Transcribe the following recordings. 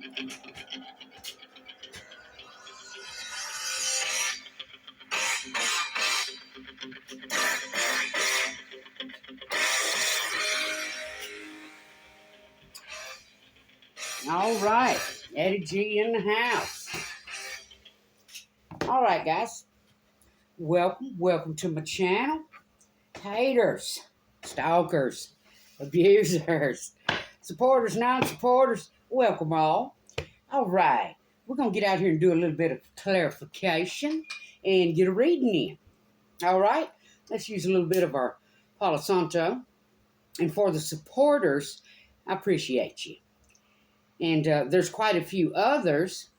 All right, Eddie G in the house. All right, guys. Welcome to my channel. Haters, stalkers, abusers, supporters, non-supporters, welcome all. All right, we're going to get out here and do a little bit of clarification and get a reading in. All right, let's use a little bit of our Palo Santo. And for the supporters, I appreciate you. And there's quite a few others.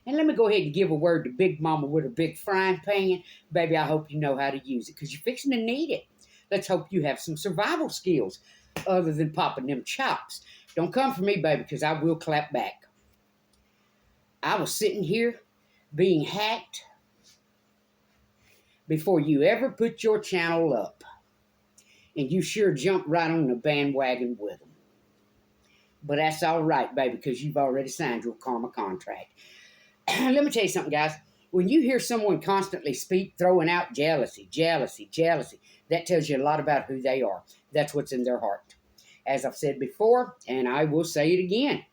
And let me go ahead and give a word to Big Mama with a big frying pan. Baby, I hope you know how to use it because you're fixing to need it. Let's hope you have some survival skills other than popping them chops. Don't come for me, baby, because I will clap back. I was sitting here being hacked before you ever put your channel up. And you sure jumped right on the bandwagon with them. But that's all right, baby, because you've already signed your karma contract. Let me tell you something, guys. When you hear someone constantly speak, throwing out jealousy, that tells you a lot about who they are. That's what's in their heart. As I've said before, and I will say it again,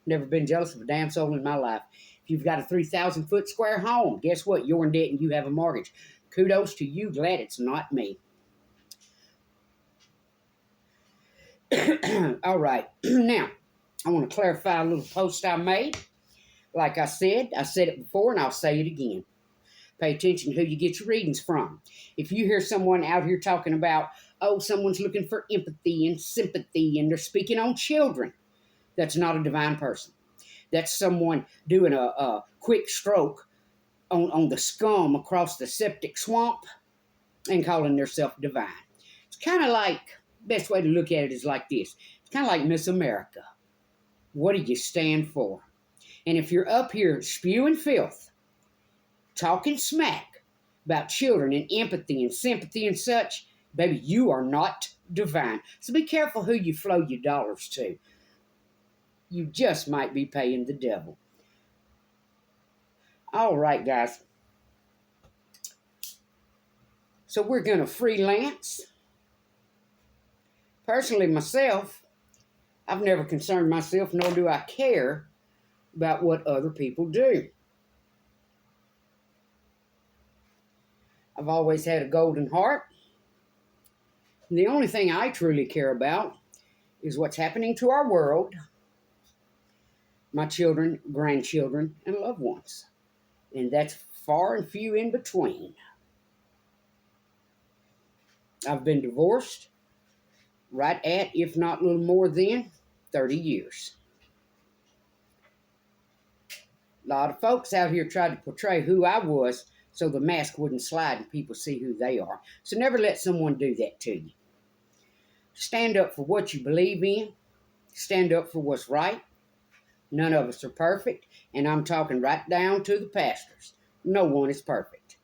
never been jealous of a damn soul in my life. If you've got a 3,000-foot square home, guess what? You're in debt and you have a mortgage. Kudos to you. Glad it's not me. All right. Now, I want to clarify a little post I made. Like I said it before, and I'll say it again. Pay attention to who you get your readings from. If you hear someone out here talking about, oh, someone's looking for empathy and sympathy, and they're speaking on children, that's not a divine person. That's someone doing a quick stroke on the scum across the septic swamp and calling themselves divine. It's kind of like, best way to look at it is like this. It's kind of like Miss America. What do you stand for? And if you're up here spewing filth, talking smack about children and empathy and sympathy and such, baby, you are not divine. So be careful who you flow your dollars to. You just might be paying the devil. All right, guys. So we're going to freelance. Personally, myself, I've never concerned myself, nor do I care about what other people do. I've always had a golden heart. And the only thing I truly care about is what's happening to our world, my children, grandchildren, and loved ones. And that's far and few in between. I've been divorced right at, if not a little more than, 30 years. A lot of folks out here tried to portray who I was so the mask wouldn't slide and people see who they are. So never let someone do that to you. Stand up for what you believe in. Stand up for what's right. None of us are perfect, and I'm talking right down to the pastors. No one is perfect.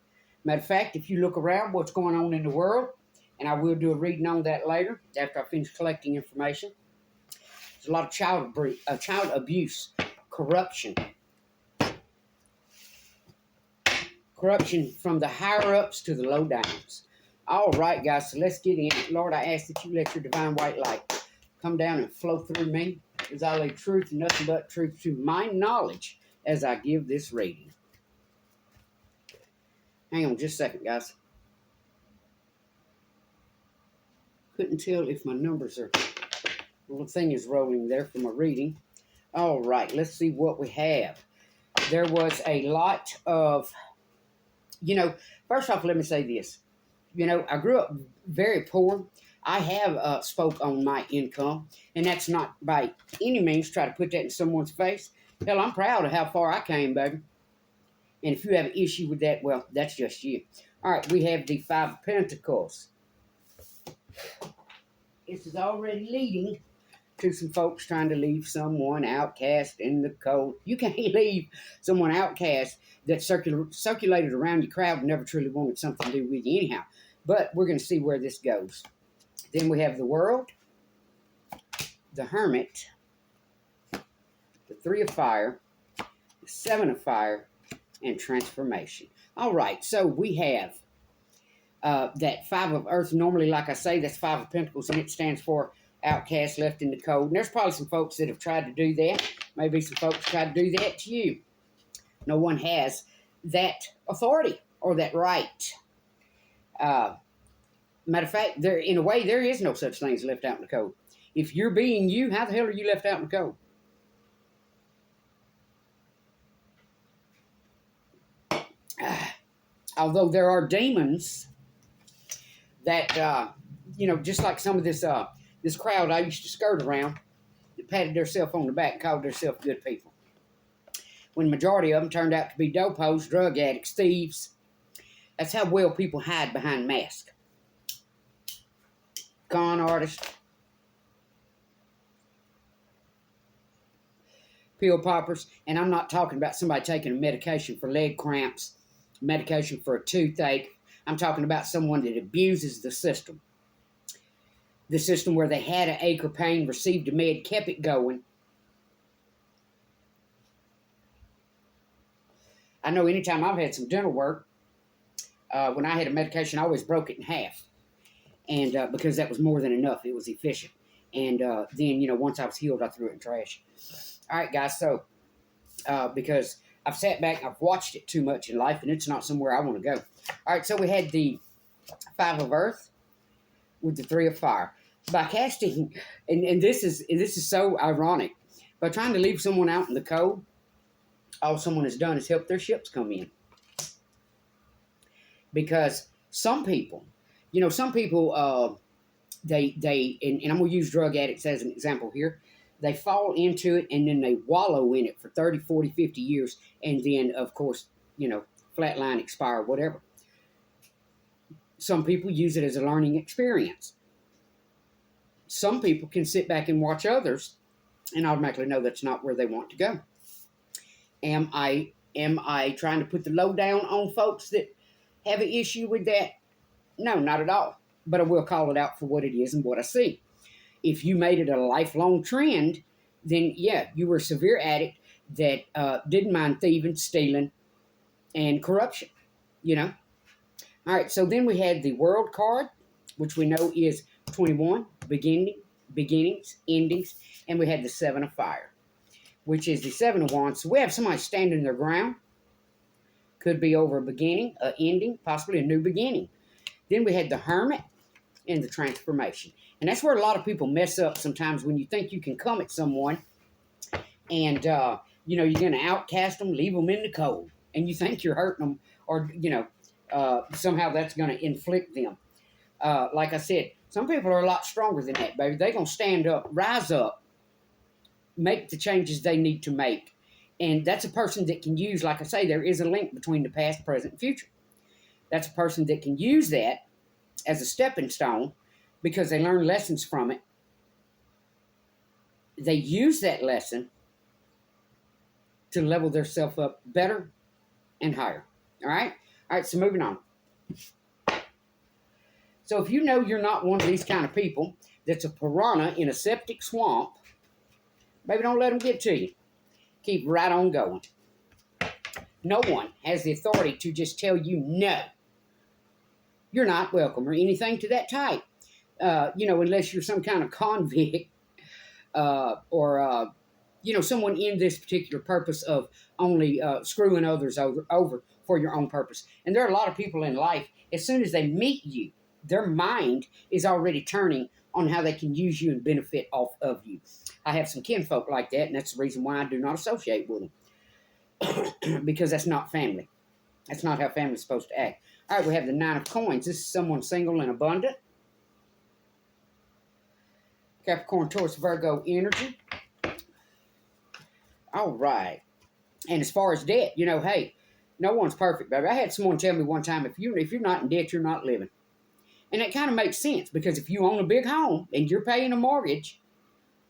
Matter of fact, if you look around what's going on in the world, and I will do a reading on that later after I finish collecting information, there's a lot of child abuse, corruption. Corruption from the higher-ups to the low-downs. All right, guys, so let's get in. Lord, I ask that you let your divine white light come down and flow through me as I lay truth and nothing but truth to my knowledge as I give this reading. Hang on just a second, guys. Couldn't tell if my numbers are... The little thing is rolling there for my reading. All right, let's see what we have. There was a lot of... first off, let me say this. I grew up very poor. I have spoke on my income, and that's not by any means try to put that in someone's face. Hell, I'm proud of how far I came, baby. And if you have an issue with that, well, that's just you. All right, we have the Five of Pentacles. This is already leading to some folks trying to leave someone outcast in the cold. You can't leave someone outcast that circulated around your crowd and never truly wanted something to do with you anyhow. But we're going to see where this goes. Then we have the World, the Hermit, the 3 of fire, the 7 of fire, and transformation. All right, so we have that 5 of earth. Normally, like I say, that's 5 of pentacles, and it stands for outcast, left in the cold. And there's probably some folks that have tried to do that. Maybe some folks tried to do that to you. No one has that authority or that right. Matter of fact, in a way, there is no such thing as left out in the cold. If you're being you, how the hell are you left out in the cold? Although there are demons that, just like some of this crowd I used to skirt around, that patted themselves on the back and called themselves good people. When the majority of them turned out to be dopos, drug addicts, thieves. That's how well people hide behind masks. Con artists, pill poppers, and I'm not talking about somebody taking a medication for leg cramps, medication for a toothache. I'm talking about someone that abuses the system. The system where they had an ache or pain, received a med, kept it going. I know anytime I've had some dental work, when I had a medication, I always broke it in half. And because that was more than enough. It was efficient. And then, once I was healed, I threw it in trash. All right, guys, so because I've sat back, I've watched it too much in life, and it's not somewhere I want to go. All right, so we had the 5 of earth with the 3 of fire. By casting, and this is so ironic, by trying to leave someone out in the cold, all someone has done is help their ships come in. Because some people, and I'm going to use drug addicts as an example here. They fall into it, and then they wallow in it for 30, 40, 50 years, and then, of course, flatline, expire, whatever. Some people use it as a learning experience. Some people can sit back and watch others and automatically know that's not where they want to go. Am I trying to put the lowdown on folks that have an issue with that? No, not at all. But I will call it out for what it is and what I see. If you made it a lifelong trend, then yeah, you were a severe addict that didn't mind thieving, stealing, and corruption, All right, so then we had the World card, which we know is 21, beginnings, endings, and we had the 7 of fire, which is the 7 of wands. So we have somebody standing their ground. Could be over a beginning, an ending, possibly a new beginning. Then we had the hermit and the transformation. And that's where a lot of people mess up sometimes, when you think you can come at someone and, you're going to outcast them, leave them in the cold, and you think you're hurting them, or, somehow that's going to inflict them. Like I said, some people are a lot stronger than that, baby. They're going to stand up, rise up, make the changes they need to make. And that's a person that can use, like I say, there is a link between the past, present, and future. That's a person that can use that as a stepping stone because they learn lessons from it. They use that lesson to level themselves up better and higher. All right? All right, so moving on. So if you know you're not one of these kind of people that's a piranha in a septic swamp, maybe don't let them get to you. Keep right on going. No one has the authority to just tell you no. You're not welcome or anything to that type. Unless you're some kind of convict or someone in this particular purpose of only screwing others over for your own purpose. And there are a lot of people in life, as soon as they meet you, their mind is already turning on how they can use you and benefit off of you. I have some kinfolk like that, and that's the reason why I do not associate with them. Because that's not family. That's not how family's supposed to act. All right, we have the 9 of coins. This is someone single and abundant. Capricorn, Taurus, Virgo energy. All right. And as far as debt, hey, no one's perfect, baby. I had someone tell me one time, if you're not in debt, you're not living. And that kind of makes sense, because if you own a big home and you're paying a mortgage,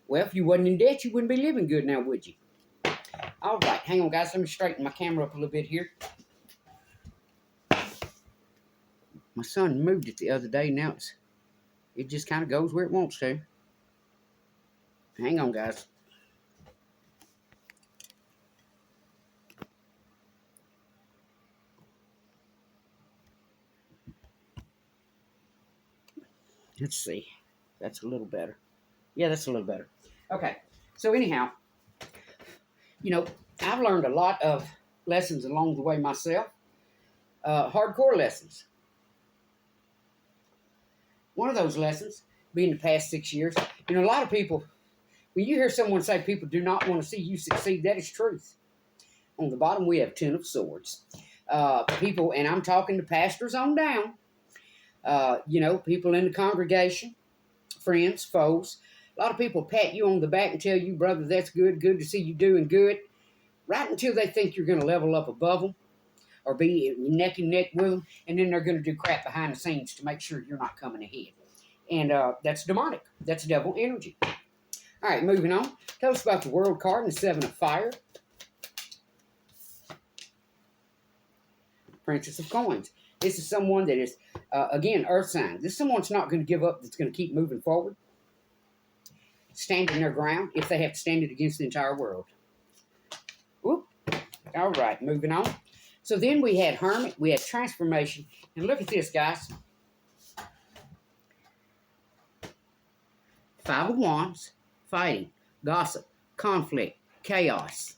well, if you wasn't in debt, you wouldn't be living good now, would you? All right. Hang on, guys. Let me straighten my camera up a little bit here. My son moved it the other day. Now it just kind of goes where it wants to. Hang on, guys. Let's see. That's a little better. Yeah, that's a little better. Okay. So anyhow, you know, I've learned a lot of lessons along the way myself. Hardcore lessons. One of those lessons, being the past 6 years, a lot of people, when you hear someone say people do not want to see you succeed, that is truth. On the bottom, we have 10 of swords. People, and I'm talking to pastors on down, people in the congregation, friends, foes. A lot of people pat you on the back and tell you, brother, that's good to see you doing good, right until they think you're going to level up above them or be neck and neck with them, and then they're going to do crap behind the scenes to make sure you're not coming ahead. And that's demonic. That's devil energy. All right, moving on. Tell us about the World card and the Seven of Fire. Princess of Coins. This is someone that is, again, earth sign. This is someone that's not going to give up, that's going to keep moving forward. Standing their ground if they have to stand it against the entire world. Whoop. All right, moving on. So then we had Hermit, we had Transformation. And look at this, guys. Five of Wands, fighting, gossip, conflict, chaos.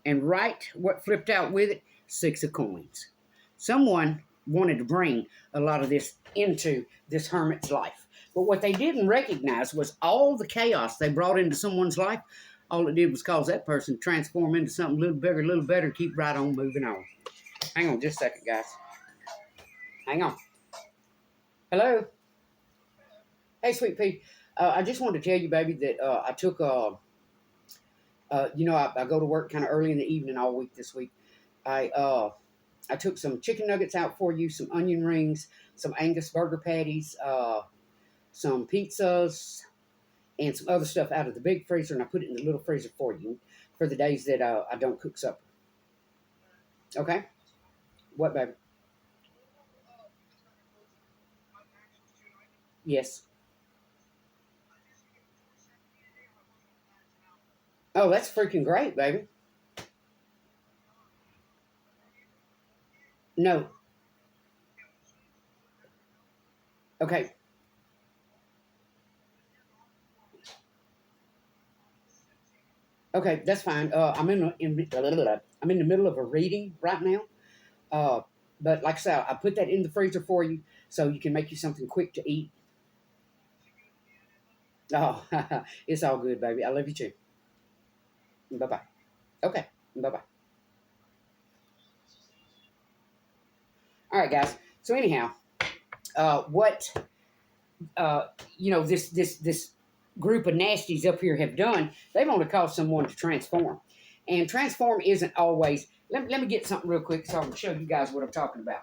And right, what flipped out with it? Six of Coins. Someone wanted to bring a lot of this into this hermit's life. But what they didn't recognize was all the chaos they brought into someone's life, all it did was cause that person to transform into something a little bigger, a little better, keep right on moving on. Hang on just a second, guys. Hang on. Hello? Hey, Sweet Pea. I just wanted to tell you, baby, that I took I go to work kind of early in the evening all week this week. I took some chicken nuggets out for you, some onion rings, some Angus burger patties, some pizzas, and some other stuff out of the big freezer, and I put it in the little freezer for you for the days that I don't cook supper. Okay? What, baby? Yes. Oh, that's freaking great, baby. No. Okay. Okay, that's fine. I'm in the middle of a reading right now. But like I said, I put that in the freezer for you so you can make you something quick to eat. Oh, it's all good, baby. I love you too. Bye-bye. Okay, bye-bye. All right, guys. So anyhow, this group of nasties up here have done, they've only caused someone to transform. And transform isn't always, let me get something real quick so I can show you guys what I'm talking about.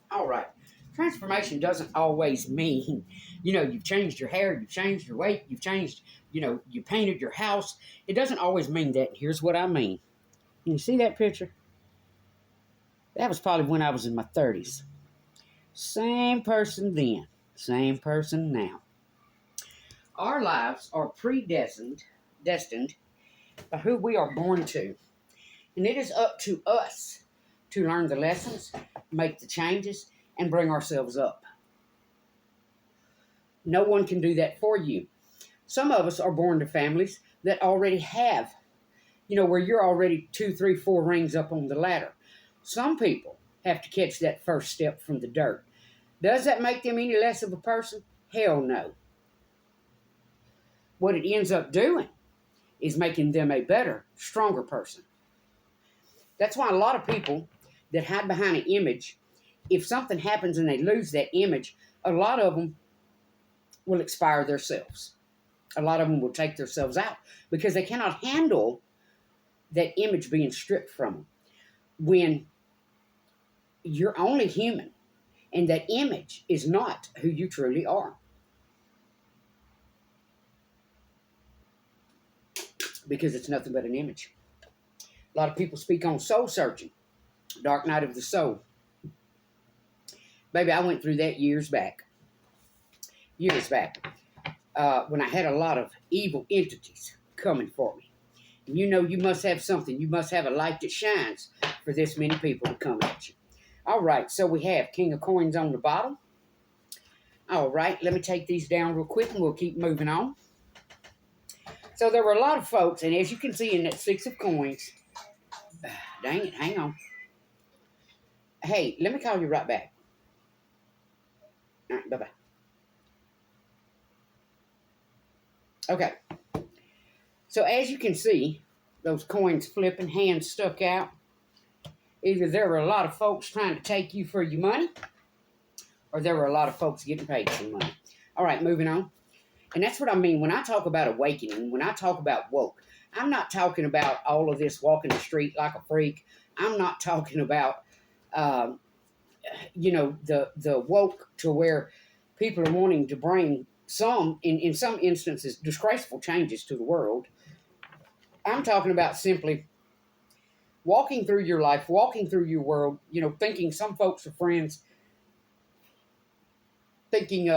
All right. Transformation doesn't always mean, you've changed your hair, you've changed your weight, you've changed, you painted your house. It doesn't always mean that. Here's what I mean. Can you see that picture? That was probably when I was in my 30s. Same person then, same person now. Our lives are destined by who we are born to. And it is up to us to learn the lessons, make the changes, and bring ourselves up. No one can do that for you. Some of us are born to families that already have, where you're already 2, 3, 4 rings up on the ladder. Some people have to catch that first step from the dirt. Does that make them any less of a person? Hell no. What it ends up doing is making them a better, stronger person. That's why a lot of people that hide behind an image, if something happens and they lose that image, a lot of them will expire themselves. A lot of them will take themselves out because they cannot handle that image being stripped from them. When you're only human, and that image is not who you truly are. Because it's nothing but an image. A lot of people speak on soul searching, dark night of the soul. Baby, I went through that years back. When I had a lot of evil entities coming for me. And you know you must have something. You must have a light that shines for this many people to come at you. All right, so we have King of Coins on the bottom. All right, let me take these down real quick and we'll keep moving on. So there were a lot of folks, and as you can see in that Six of Coins, dang it, hang on. Hey, let me call you right back. All right, bye-bye. Okay. So as you can see, those coins flipping, hands stuck out. Either there were a lot of folks trying to take you for your money, or there were a lot of folks getting paid some money. All right, moving on. And that's what I mean when I talk about awakening, when I talk about woke. I'm not talking about all of this walking the street like a freak. I'm not talking about, the woke to where people are wanting to bring some, in some instances, disgraceful changes to the world. I'm talking about simply walking through your life, walking through your world, thinking some folks are friends, thinking,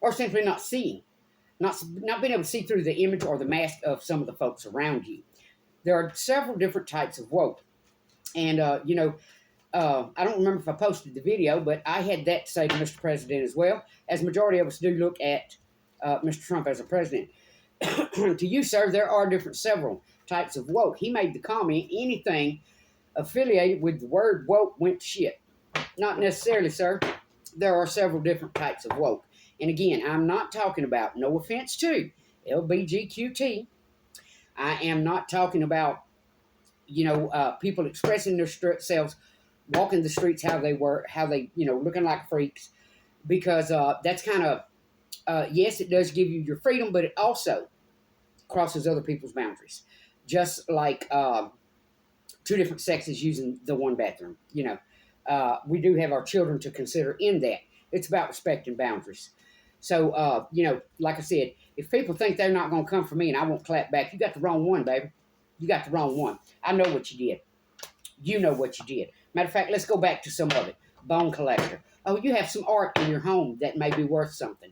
or simply not seeing, not being able to see through the image or the mask of some of the folks around you. There are several different types of woke. And, I don't remember if I posted the video, but I had that to say to Mr. President as well, as majority of us do look at Mr. Trump as a president. To you, sir, there are several types of woke. He made the comment, anything affiliated with the word woke went to shit. Not necessarily, sir. There are several different types of woke. And again, I'm not talking about, no offense to LBGQT. I am not talking about, people expressing themselves, walking the streets how they looking like freaks. Because that's kind of, yes, it does give you your freedom, but it also crosses other people's boundaries. Just like two different sexes using the one bathroom. We do have our children to consider in that. It's about respecting boundaries. So, like I said, if people think they're not going to come for me and I won't clap back, you got the wrong one, baby. You got the wrong one. I know what you did. You know what you did. Matter of fact, let's go back to some of it. Bone collector. Oh, you have some art in your home that may be worth something.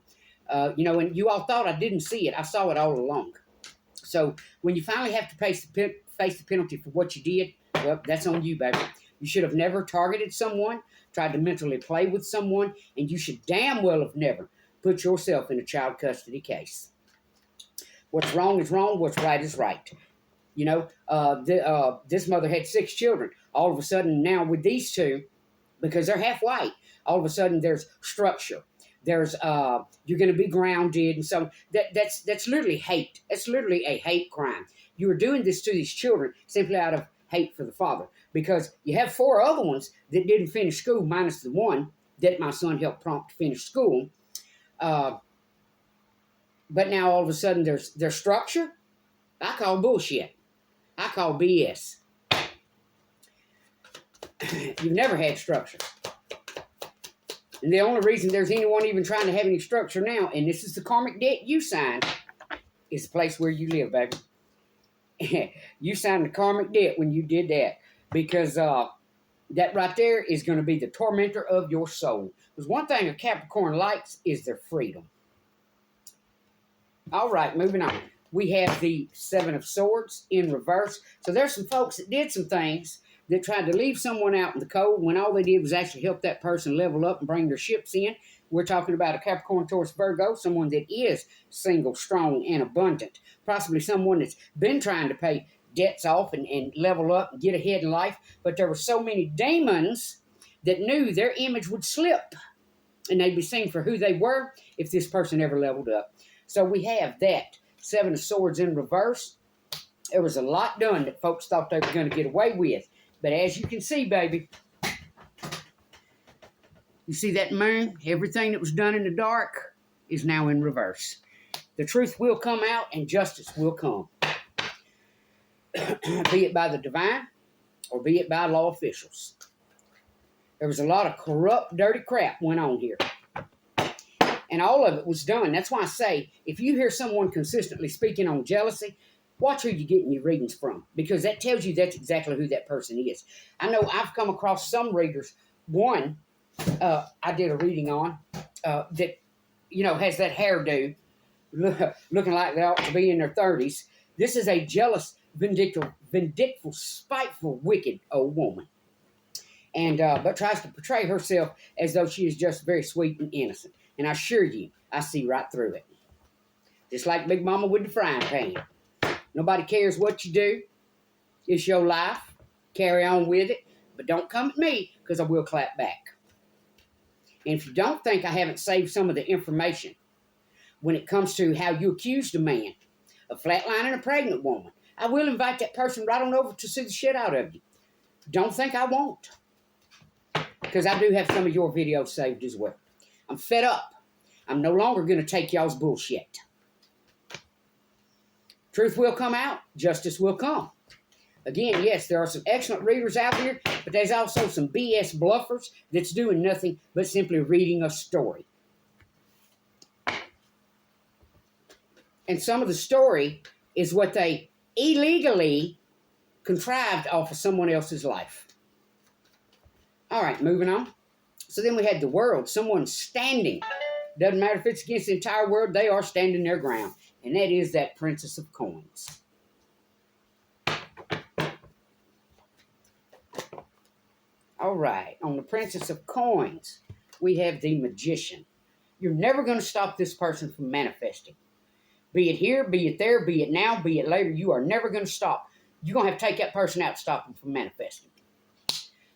And you all thought I didn't see it. I saw it all along. So when you finally have to face the penalty for what you did, well, that's on you, baby. You should have never targeted someone, tried to mentally play with someone, and you should damn well have never put yourself in a child custody case. What's wrong is wrong. What's right is right. This mother had 6 children. All of a sudden now with these 2, because they're half white, all of a sudden there's structure. There's you're going to be grounded, and so that's literally hate. That's literally a hate crime. You are doing this to these children simply out of hate for the father, because you have 4 other ones that didn't finish school, minus the one that my son helped prompt to finish school. But now all of a sudden there's structure. I call bullshit. I call BS. You've never had structure. And the only reason there's anyone even trying to have any structure now, and this is the karmic debt you signed, is the place where you live, baby. You signed the karmic debt when you did that. Because that right there is going to be the tormentor of your soul. Because one thing a Capricorn likes is their freedom. All right, moving on. We have the 7 of Swords in reverse. So there's some folks that did some things that tried to leave someone out in the cold when all they did was actually help that person level up and bring their ships in. We're talking about a Capricorn, Taurus, Virgo, someone that is single, strong, and abundant. Possibly someone that's been trying to pay debts off and level up and get ahead in life. But there were so many demons that knew their image would slip. And they'd be seen for who they were if this person ever leveled up. So we have that 7 of Swords in reverse. There was a lot done that folks thought they were going to get away with. But as you can see, baby, you see that moon? Everything that was done in the dark is now in reverse. The truth will come out and justice will come. be it by the divine or be it by law officials. There was a lot of corrupt, dirty crap went on here. And all of it was done. That's why I say, if you hear someone consistently speaking on jealousy, watch who you're getting your readings from, because that tells you that's exactly who that person is. I know I've come across some readers. One, I did a reading on that, has that hairdo, looking like they ought to be in their 30s. This is a jealous, vindictive, spiteful, wicked old woman. And but tries to portray herself as though she is just very sweet and innocent. And I assure you, I see right through it. Just like Big Mama with the frying pan. Nobody cares what you do. It's your life. Carry on with it. But don't come at me, because I will clap back. And if you don't think I haven't saved some of the information when it comes to how you accused a man of flatlining a pregnant woman, I will invite that person right on over to see the shit out of you. Don't think I won't. Because I do have some of your videos saved as well. I'm fed up. I'm no longer going to take y'all's bullshit. Truth will come out. Justice will come. Again, yes, there are some excellent readers out here, but there's also some BS bluffers that's doing nothing but simply reading a story. And some of the story is what they illegally contrived off of someone else's life. All right, moving on. So then we had the world, someone standing. Doesn't matter if it's against the entire world, they are standing their ground. And that is that Princess of Coins. All right, on the Princess of Coins, we have the Magician. You're never going to stop this person from manifesting. Be it here, be it there, be it now, be it later, you are never going to stop. You're going to have to take that person out to stop them from manifesting.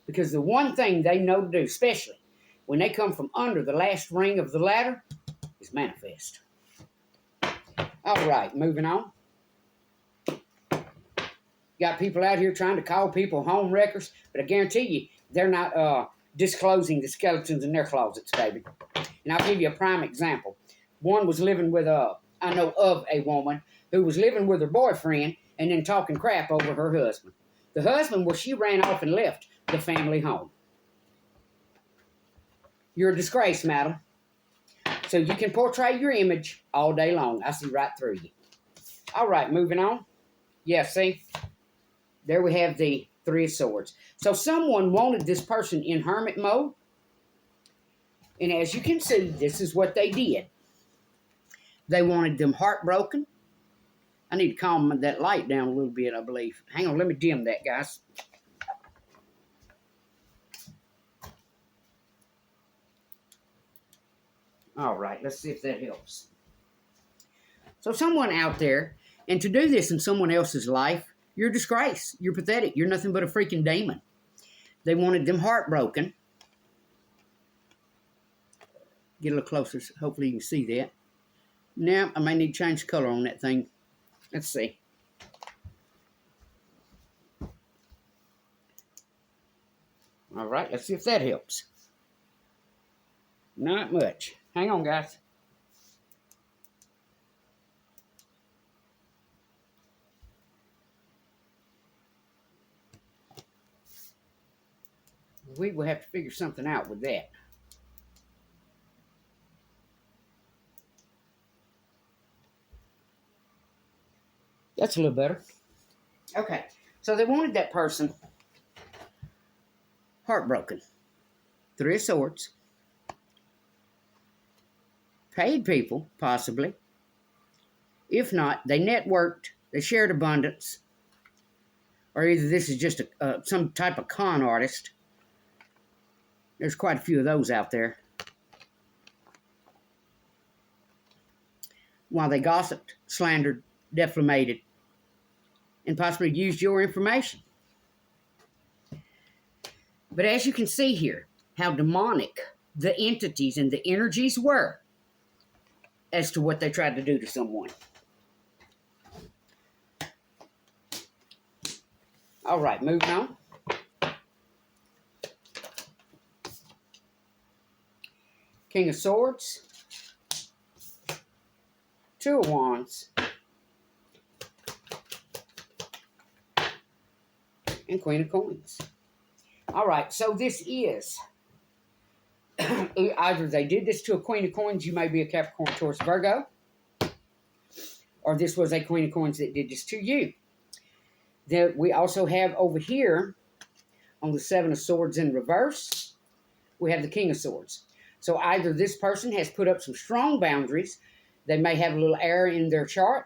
Because the one thing they know to do, especially when they come from under the last ring of the ladder, is manifest. All right, moving on. Got people out here trying to call people home wreckers, but I guarantee you, they're not disclosing the skeletons in their closets, baby. And I'll give you a prime example. One was living with I know of a woman who was living with her boyfriend and then talking crap over her husband. The husband, well, she ran off and left the family home. You're a disgrace, madam. So you can portray your image all day long. I see right through you. All right, moving on. Yeah, see? There we have the Three of Swords. So someone wanted this person in hermit mode. And as you can see, this is what they did. They wanted them heartbroken. I need to calm that light down a little bit, I believe. Hang on, let me dim that, guys. All right, let's see if that helps. So someone out there, and to do this in someone else's life, you're a disgrace. You're pathetic. You're nothing but a freaking demon. They wanted them heartbroken. Get a little closer. So hopefully you can see that. Now, I may need to change the color on that thing. Let's see. All right, let's see if that helps. Not much. Hang on, guys. We will have to figure something out with that. That's a little better. Okay, so they wanted that person heartbroken. Three of Swords. Paid people, possibly. If not, they networked, they shared abundance, or either this is just some type of con artist. There's quite a few of those out there. While they gossiped, slandered, defamated, and possibly used your information. But as you can see here, how demonic the entities and the energies were as to what they tried to do to someone. All right, moving on. King of Swords. Two of Wands. and Queen of Coins. All right, so this is, either they did this to a Queen of Coins, you may be a Capricorn, Taurus, Virgo, or this was a Queen of Coins that did this to you. Then we also have over here, on the Seven of Swords in reverse, we have the King of Swords. So either this person has put up some strong boundaries, they may have a little error in their chart,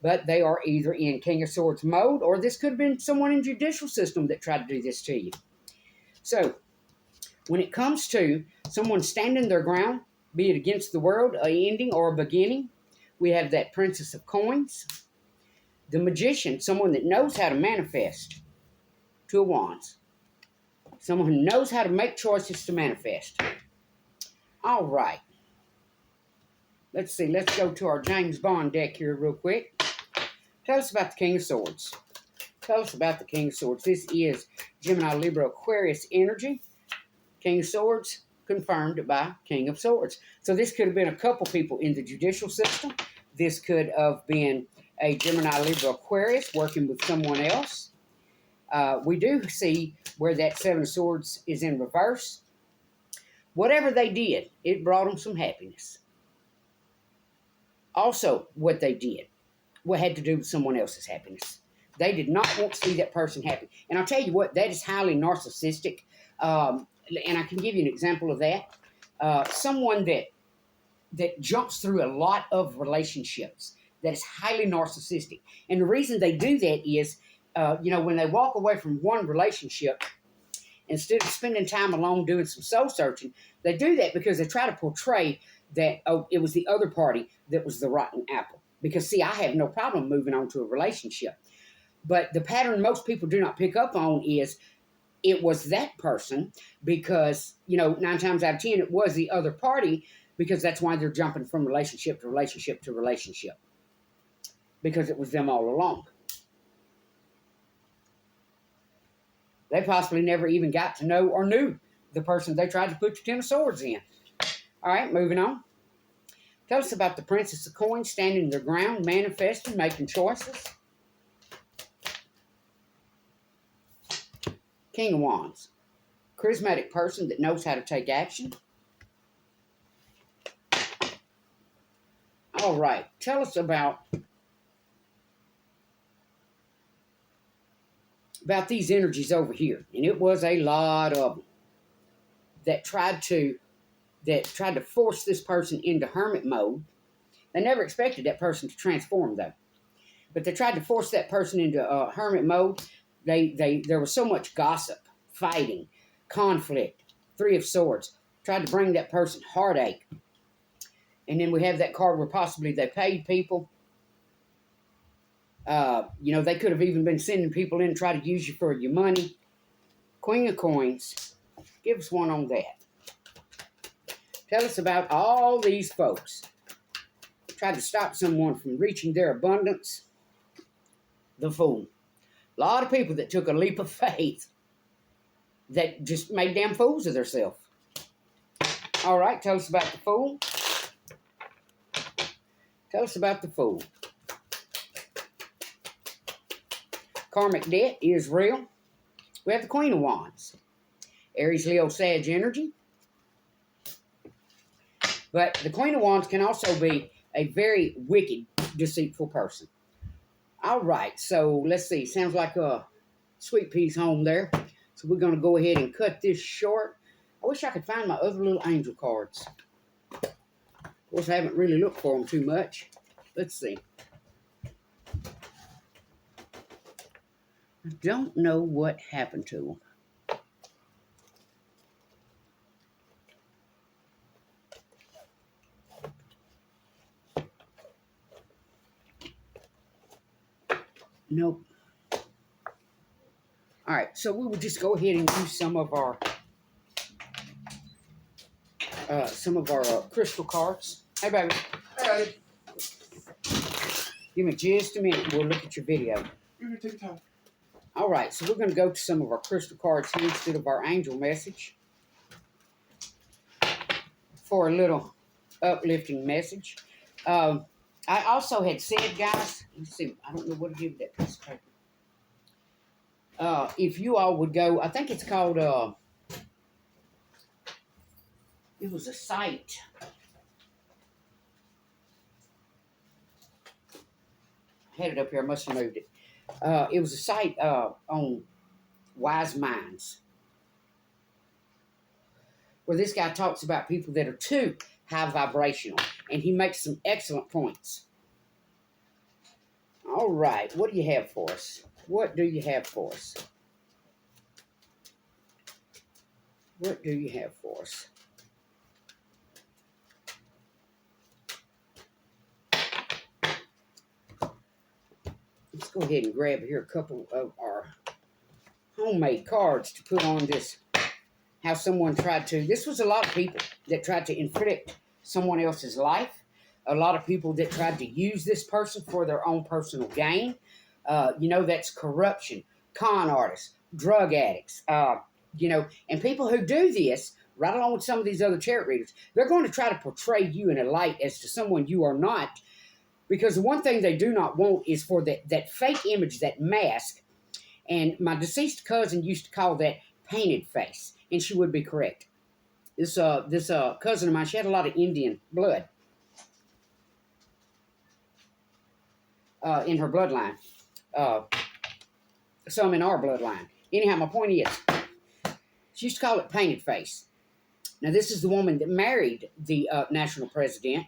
but they are either in King of Swords mode, or this could have been someone in the judicial system that tried to do this to you. So, when it comes to someone standing their ground, be it against the world, an ending or a beginning, we have that Princess of Coins. The Magician, someone that knows how to manifest. Two of Wands. Someone who knows how to make choices to manifest. All right. Let's see. Let's go to our James Bond deck here real quick. Tell us about the King of Swords. Tell us about the King of Swords. This is Gemini, Libra, Aquarius energy. King of Swords confirmed by King of Swords. So this could have been a couple people in the judicial system. This could have been a Gemini, Libra, Aquarius working with someone else. We do see where that Seven of Swords is in reverse. Whatever they did, it brought them some happiness. Also, what they did, what had to do with someone else's happiness. They did not want to see that person happy. And I'll tell you what, that is highly narcissistic. And I can give you an example of that. Someone that jumps through a lot of relationships, that is highly narcissistic. And the reason they do that is, when they walk away from one relationship, instead of spending time alone doing some soul searching, they do that because they try to portray that, it was the other party that was the rotten apple. Because, see, I have no problem moving on to a relationship. But the pattern most people do not pick up on is it was that person because, 9 times out of 10, it was the other party because that's why they're jumping from relationship to relationship to relationship. Because it was them all along. They possibly never even got to know or knew the person they tried to put the Ten of Swords in. All right, moving on. Tell us about the Princess of Coins standing their ground, manifesting, making choices. King of Wands. Charismatic person that knows how to take action. All right, tell us about these energies over here. And it was a lot of them that tried to force this person into hermit mode. They never expected that person to transform, though. But they tried to force that person into hermit mode. There was so much gossip, fighting, conflict, Three of Swords. Tried to bring that person heartache. And then we have that card where possibly they paid people. They could have even been sending people in to try to use you for your money. Queen of Coins. Give us one on that. Tell us about all these folks. Tried to stop someone from reaching their abundance. The Fool. A lot of people that took a leap of faith that just made damn fools of themselves. All right, tell us about the Fool. Tell us about the Fool. Karmic debt is real. We have the Queen of Wands. Aries, Leo, Sag energy. But the Queen of Wands can also be a very wicked, deceitful person. All right, so let's see. Sounds like a Sweet Pea's home there. So we're going to go ahead and cut this short. I wish I could find my other little angel cards. Of course, I haven't really looked for them too much. Let's see. I don't know what happened to them. Nope. All right, so we will just go ahead and use some of our crystal cards. Hey, baby. Hey. Give me just a minute. We'll look at your video. Take time. All right, so we're going to go to some of our crystal cards here instead of our angel message for a little uplifting message. I also had said, guys, let's see, I don't know what to do with that piece of if you all would go, I think it's called, it was a site. I had it up here, I must have moved it. It was a site on Wise Minds, where this guy talks about people that are too high vibrational, and he makes some excellent points. All right, what do you have for us? What do you have for us? What do you have for us? Let's go ahead and grab here a couple of our homemade cards to put on this. How someone tried to, this was a lot of people that tried to inflict someone else's life. A lot of people that tried to use this person for their own personal gain. You know, that's corruption, con artists, drug addicts, you know, and people who do this, right along with some of these other tarot readers, they're going to try to portray you in a light as to someone you are not. Because the one thing they do not want is for that fake image, that mask. And my deceased cousin used to call that painted face. And she would be correct. This cousin of mine, she had a lot of Indian blood in her bloodline. Some in our bloodline. Anyhow, my point is, she used to call it painted face. Now, this is the woman that married the national president.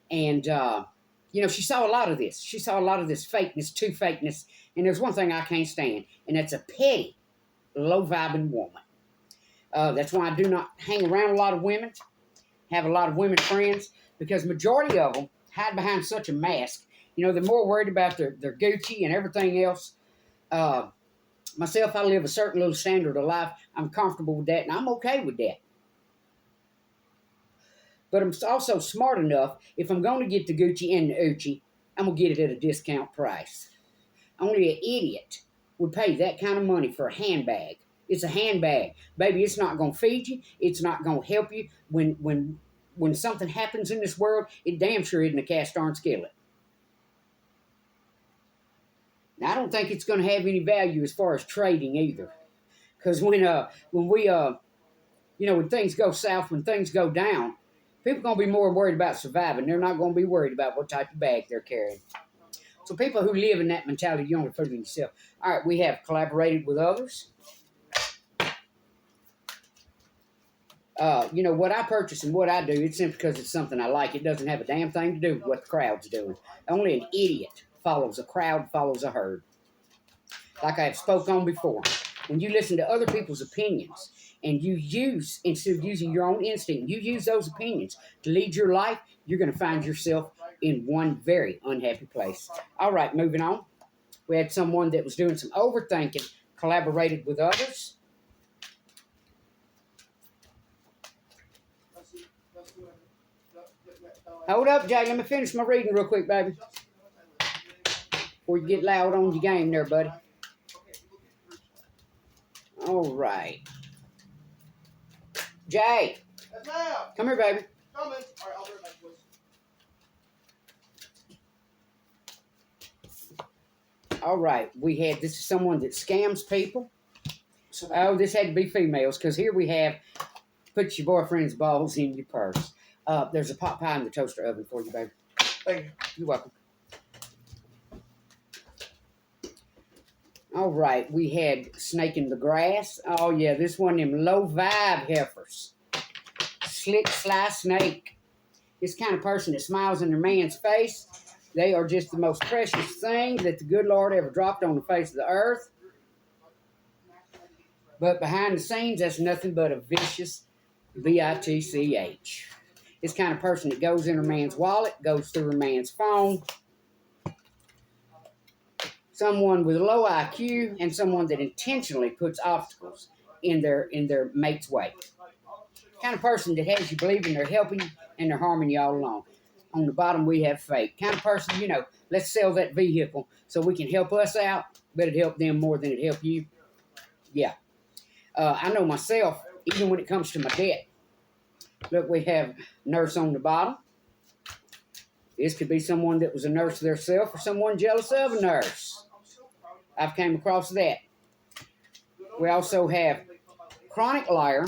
And, you know, she saw a lot of this. She saw a lot of this fakeness, too fakeness. And there's one thing I can't stand, and that's a petty, low-vibing woman. That's why I do not hang around a lot of women, have a lot of women friends, because majority of them hide behind such a mask. You know, they're more worried about their Gucci and everything else. Myself, I live a certain little standard of life. I'm comfortable with that, and I'm okay with that. But I'm also smart enough, if I'm going to get the Gucci and the Uchi, I'm going to get it at a discount price. Only an idiot would pay that kind of money for a handbag. It's a handbag. Baby, it's not going to feed you. It's not going to help you. When something happens in this world, it damn sure isn't a cast iron skillet. Now, I don't think it's going to have any value as far as trading either. Because when we, you know, when things go south, when things go down, people are going to be more worried about surviving. They're not going to be worried about what type of bag they're carrying. So people who live in that mentality, you only put it in yourself. All right, we have collaborated with others. You know, what I purchase and what I do, it's simply because it's something I like. It doesn't have a damn thing to do with what the crowd's doing. Only an idiot follows a crowd, follows a herd. Like I have spoke on before, when you listen to other people's opinions and you use, instead of using your own instinct, you use those opinions to lead your life, you're going to find yourself in one very unhappy place. All right, moving on. We had someone that was doing some overthinking, collaborated with others. Hold up, Jay. Let me finish my reading real quick, baby. Before you get loud on your game there, buddy. All right. Jay. Come here, baby. Coming. All right, I'll be right back, boys. All right. We had, this is someone that scams people. Oh, this had to be females, because here we have, put your boyfriend's balls in your purse. There's a pot pie in the toaster oven for you, baby. Thank you. You're welcome. All right, we had snake in the grass. Oh, yeah, this one of them low-vibe heifers. Slick, sly snake. This kind of person that smiles in their man's face. They are just the most precious thing that the good Lord ever dropped on the face of the earth. But behind the scenes, that's nothing but a vicious bitch. This kind of person that goes in her man's wallet, goes through her man's phone. Someone with a low IQ and someone that intentionally puts obstacles in their mate's way. Kind of person that has you believing they're helping you and they're harming you all along. On the bottom, we have fake. Kind of person, you know, let's sell that vehicle so we can help us out, but it help them more than it help you. Yeah. I know myself, even when it comes to my debt. Look, we have nurse on the bottom. This could be someone that was a nurse themselves or someone jealous of a nurse. I've came across that. We also have chronic liar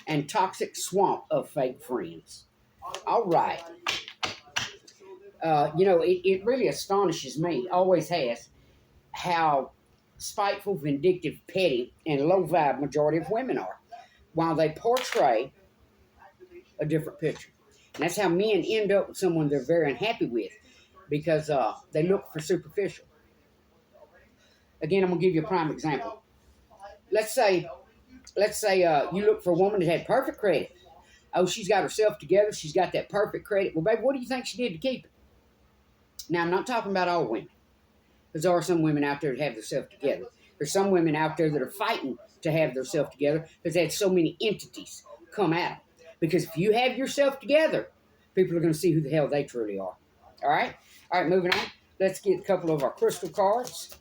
and toxic swamp of fake friends. All right. It really astonishes me, always has, how spiteful, vindictive, petty, and low-vibe majority of women are, while they portray a different picture. And that's how men end up with someone they're very unhappy with, because they look for superficial. Again, I'm going to give you a prime example. Let's say you look for a woman that had perfect credit. Oh, she's got herself together. She's got that perfect credit. Well, baby, what do you think she did to keep it? Now, I'm not talking about all women, because there are some women out there that have themselves together. There's some women out there that are fighting to have themselves together because they had so many entities come at them. Because if you have yourself together, people are going to see who the hell they truly are. All right? All right, moving on. Let's get a couple of our crystal cards.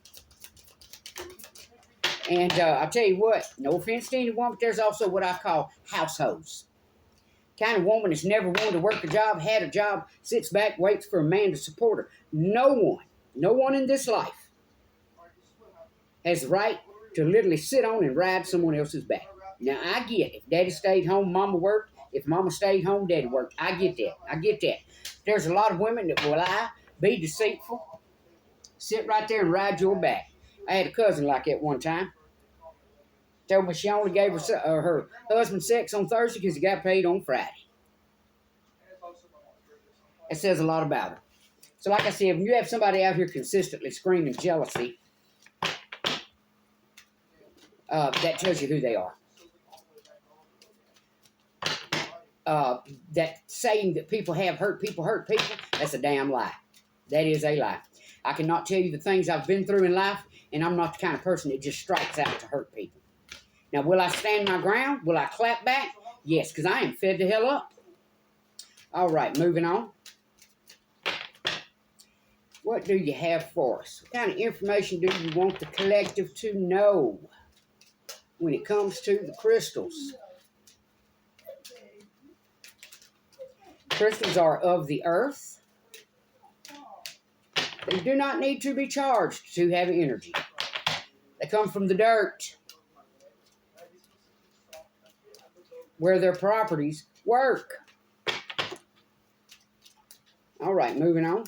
And I'll tell you what, no offense to anyone, but there's also what I call households. Kind of woman that's never wanted to work a job, had a job, sits back, waits for a man to support her. No one in this life has the right to literally sit on and ride someone else's back. Now, I get it. If daddy stayed home, mama worked. If mama stayed home, daddy worked. I get that. There's a lot of women that will lie, be deceitful, sit right there and ride your back. I had a cousin like that one time. Told me she only gave her husband sex on Thursday because he got paid on Friday. It says a lot about her. So like I said, when you have somebody out here consistently screaming jealousy, that tells you who they are. That saying that people have hurt people, that's a damn lie. That is a lie. I cannot tell you the things I've been through in life, and I'm not the kind of person that just strikes out to hurt people. Now, will I stand my ground? Will I clap back? Yes, because I am fed the hell up. All right, moving on. What do you have for us? What kind of information do you want the collective to know when it comes to the crystals? Crystals are of the earth. They do not need to be charged to have energy. They come from the dirt, where their properties work. All right, moving on.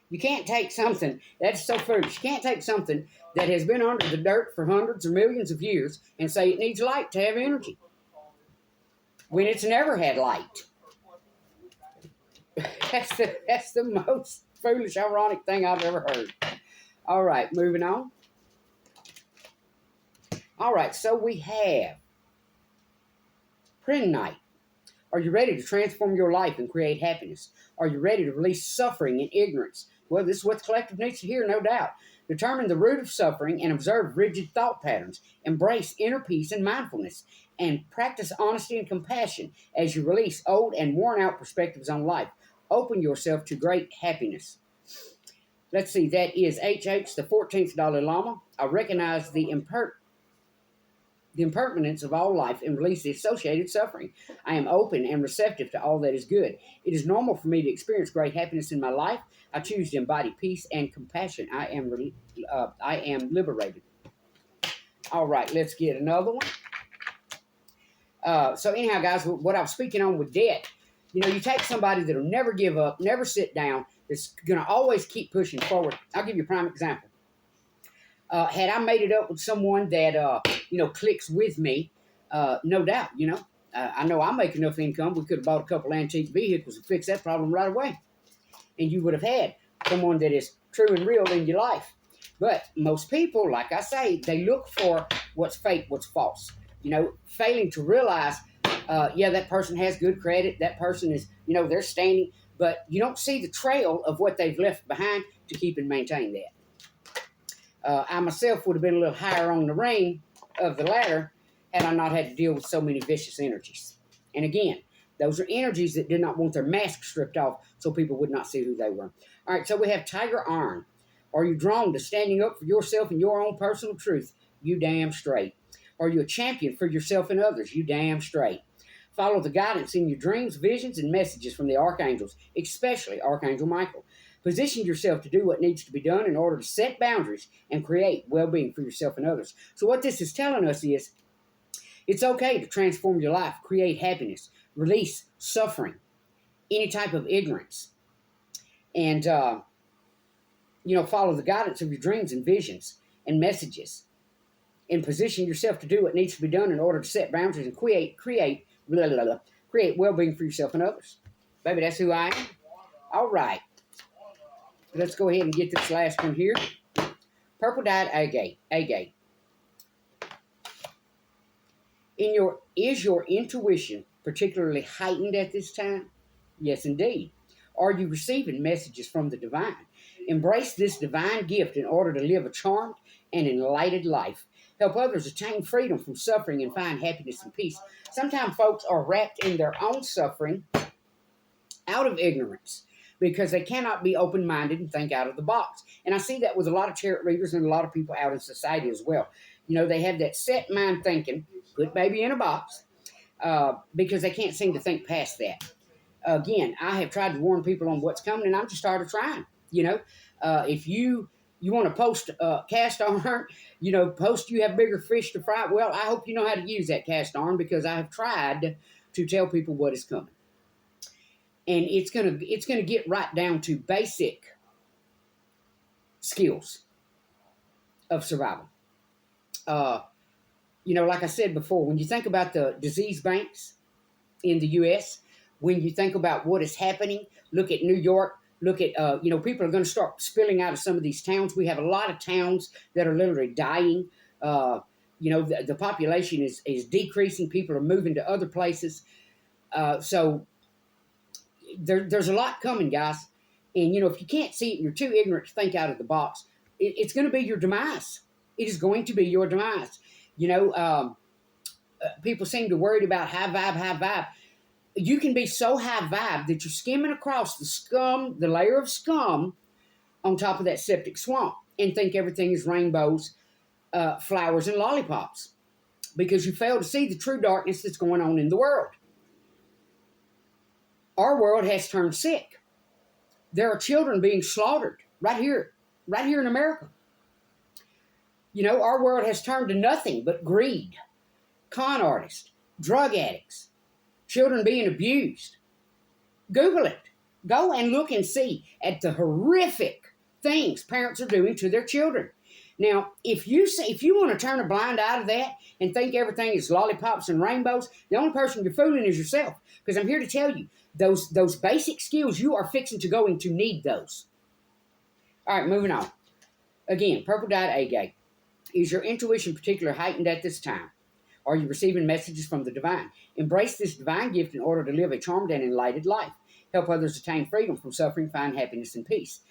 You can't take something, that's so foolish. You can't take something that has been under the dirt for hundreds or millions of years and say it needs light to have energy, when it's never had light. That's the most foolish, ironic thing I've ever heard. All right, moving on. All right, so we have Night. Are you ready to transform your life and create happiness? Are you ready to release suffering and ignorance? Well, this is what the collective needs to hear, no doubt. Determine the root of suffering and observe rigid thought patterns. Embrace inner peace and mindfulness. And practice honesty and compassion as you release old and worn-out perspectives on life. Open yourself to great happiness. Let's see, that is HH, the 14th Dalai Lama. I recognize the impermanence of all life and release the associated suffering. I am open and receptive to all that is good. It is normal for me to experience great happiness in my life. I choose to embody peace and compassion. I am liberated. All right, let's get another one. So anyhow, guys, what I'm speaking on with debt, you take somebody that'll never give up, never sit down, that's going to always keep pushing forward. I'll give you a prime example. Had I made it up with someone that, clicks with me, no doubt, I know I make enough income, we could have bought a couple antique vehicles and fixed that problem right away. And you would have had someone that is true and real in your life. But most people, like I say, they look for what's fake, what's false. Failing to realize, that person has good credit, that person is, they're standing, but you don't see the trail of what they've left behind to keep and maintain that. I myself would have been a little higher on the ring of the ladder had I not had to deal with so many vicious energies. And again, those are energies that did not want their mask stripped off so people would not see who they were. All right, so we have Tiger Iron. Are you drawn to standing up for yourself and your own personal truth? You damn straight. Are you a champion for yourself and others? You damn straight. Follow the guidance in your dreams, visions, and messages from the archangels, especially Archangel Michael. Position yourself to do what needs to be done in order to set boundaries and create well-being for yourself and others. So what this is telling us is it's okay to transform your life, create happiness, release suffering, any type of ignorance, and, follow the guidance of your dreams and visions and messages, and position yourself to do what needs to be done in order to set boundaries and create well-being for yourself and others. Baby, that's who I am. All right. Let's go ahead and get this last one here. Purple dyed agate. Is your intuition particularly heightened at this time? Yes, indeed. Are you receiving messages from the divine? Embrace this divine gift in order to live a charmed and enlightened life. Help others attain freedom from suffering and find happiness and peace. Sometimes folks are wrapped in their own suffering out of ignorance because they cannot be open-minded and think out of the box. And I see that with a lot of tarot readers and a lot of people out in society as well. They have that set mind thinking, put baby in a box, because they can't seem to think past that. Again, I have tried to warn people on what's coming, and I'm just started trying. If you want to post cast iron, post you have bigger fish to fry. Well, I hope you know how to use that cast iron, because I have tried to tell people what is coming. And it's gonna get right down to basic skills of survival. Like I said before, when you think about the disease banks in the U.S., when you think about what is happening, look at New York, look at, people are going to start spilling out of some of these towns. We have a lot of towns that are literally dying. The population is decreasing. People are moving to other places. So there's a lot coming, guys. And, if you can't see it and you're too ignorant to think out of the box, it's going to be your demise. It is going to be your demise. People seem to worry about high vibe. You can be so high vibe that you're skimming across the layer of scum on top of that septic swamp and think everything is rainbows, flowers, and lollipops, because you fail to see the true darkness that's going on in the world. Our world has turned sick. There are children being slaughtered right here in America. Our world has turned to nothing but greed, con artists, drug addicts, children being abused. Google it. Go and look and see at the horrific things parents are doing to their children. Now, if you want to turn a blind eye to that and think everything is lollipops and rainbows, the only person you're fooling is yourself. Because I'm here to tell you, those basic skills, you are fixing to going to need those. All right, moving on. Again, purple dyed agate. Is your intuition particularly heightened at this time? Are you receiving messages from the divine? Embrace this divine gift in order to live a charmed and enlightened life. Help others attain freedom from suffering, find happiness and peace.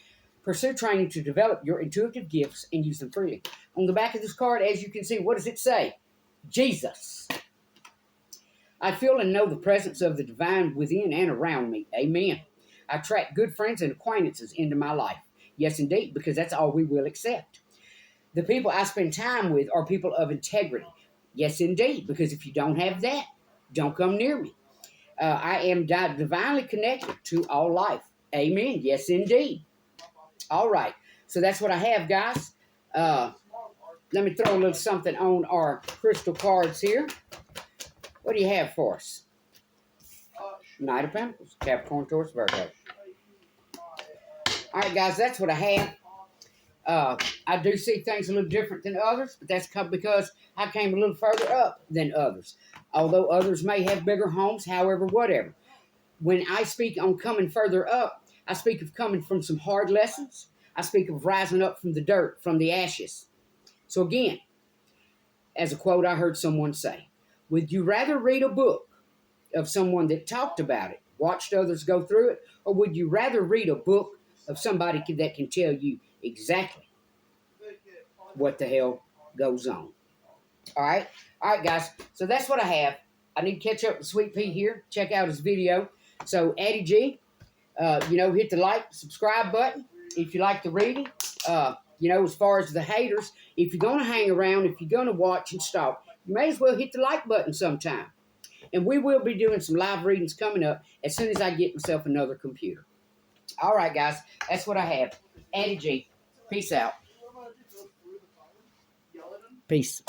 Pursue training to develop your intuitive gifts and use them freely. On the back of this card, as you can see, what does it say? Jesus. I feel and know the presence of the divine within and around me. Amen. I attract good friends and acquaintances into my life. Yes, indeed, because that's all we will accept. The people I spend time with are people of integrity. Yes, indeed, because if you don't have that, don't come near me. I am divinely connected to all life. Amen. Yes, indeed. All right. So that's what I have, guys. Let me throw a little something on our crystal cards here. What do you have for us? Knight of Pentacles, Capricorn, Taurus, Virgo. All right, guys, that's what I have. I do see things a little different than others, but that's because I came a little further up than others. Although others may have bigger homes, however, whatever. When I speak on coming further up, I speak of coming from some hard lessons. I speak of rising up from the dirt, from the ashes. So again, as a quote I heard someone say, would you rather read a book of someone that talked about it, watched others go through it, or would you rather read a book of somebody that can tell you exactly what the hell goes on? All right, guys. So that's what I have. I need to catch up with Sweet Pea here. Check out his video. So Addie G, hit the like, subscribe button if you like the reading. As far as the haters, if you're gonna hang around, if you're gonna watch and stalk, you may as well hit the like button sometime. And we will be doing some live readings coming up as soon as I get myself another computer. All right, guys. That's what I have. Addie G. Peace out. What am I gonna do? Go through the phone? Yell at him? Peace.